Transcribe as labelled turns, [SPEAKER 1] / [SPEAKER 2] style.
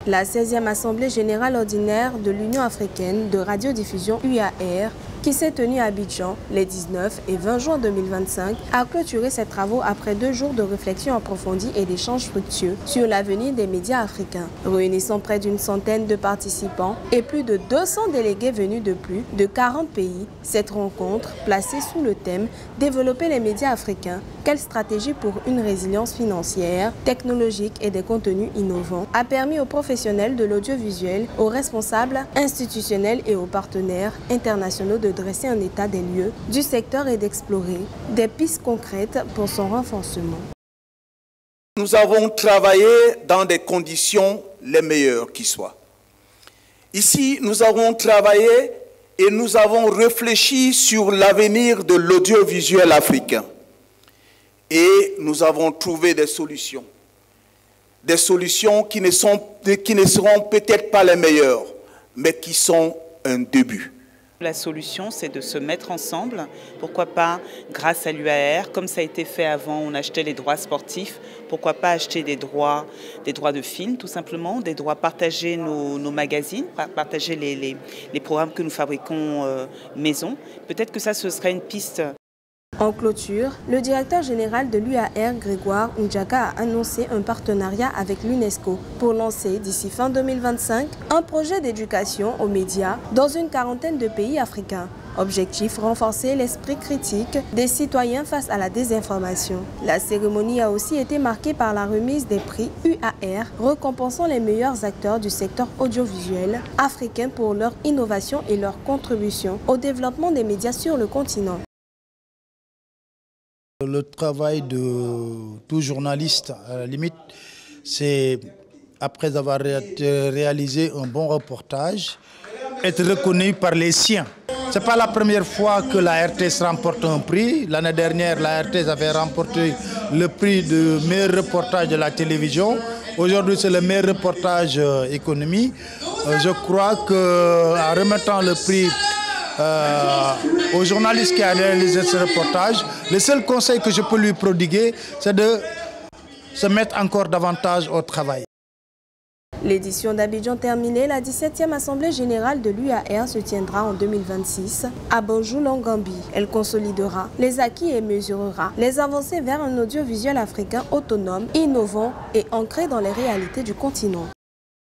[SPEAKER 1] La 16e Assemblée générale ordinaire de l'Union africaine de radiodiffusion UAR, qui s'est tenue à Abidjan les 19 et 20 juin 2025, a clôturé ses travaux après 2 jours de réflexion approfondie et d'échanges fructueux sur l'avenir des médias africains. Réunissant près d'une centaine de participants et plus de 200 délégués venus de plus de 40 pays, cette rencontre, placée sous le thème « Développer les médias africains, quelle stratégie pour une résilience financière, technologique et des contenus innovants ?» a permis aux professionnels de l'audiovisuel, aux responsables institutionnels et aux partenaires internationaux de dresser un état des lieux du secteur et d'explorer des pistes concrètes pour son renforcement.
[SPEAKER 2] Nous avons travaillé dans des conditions les meilleures qui soient. Ici, nous avons travaillé et nous avons réfléchi sur l'avenir de l'audiovisuel africain. Et nous avons trouvé des solutions. Des solutions qui ne seront peut-être pas les meilleures, mais qui sont un début.
[SPEAKER 3] La solution, c'est de se mettre ensemble, pourquoi pas grâce à l'UAR, comme ça a été fait avant, on achetait les droits sportifs, pourquoi pas acheter des droits de films tout simplement, des droits, partager nos magazines, partager les programmes que nous fabriquons maison. Peut-être que ça, ce serait une piste.
[SPEAKER 1] En clôture, le directeur général de l'UAR, Grégoire Ndjaka, a annoncé un partenariat avec l'UNESCO pour lancer d'ici fin 2025 un projet d'éducation aux médias dans une quarantaine de pays africains. Objectif, renforcer l'esprit critique des citoyens face à la désinformation. La cérémonie a aussi été marquée par la remise des prix UAR, récompensant les meilleurs acteurs du secteur audiovisuel africain pour leur innovation et leur contribution au développement des médias sur le continent.
[SPEAKER 4] Le travail de tout journaliste, à la limite, c'est, après avoir réalisé un bon reportage, être reconnu par les siens. Ce n'est pas la première fois que la RTS remporte un prix. L'année dernière, la RTS avait remporté le prix de meilleur reportage de la télévision. Aujourd'hui, c'est le meilleur reportage économie. Je crois qu'en remettant le prix au journaliste qui a réalisé ce reportage, le seul conseil que je peux lui prodiguer, c'est de se mettre encore davantage au travail.
[SPEAKER 1] L'édition d'Abidjan terminée, la 17e Assemblée générale de l'UAR se tiendra en 2026 à Banjul en Gambie. Elle consolidera les acquis et mesurera les avancées vers un audiovisuel africain autonome, innovant et ancré dans les réalités du continent.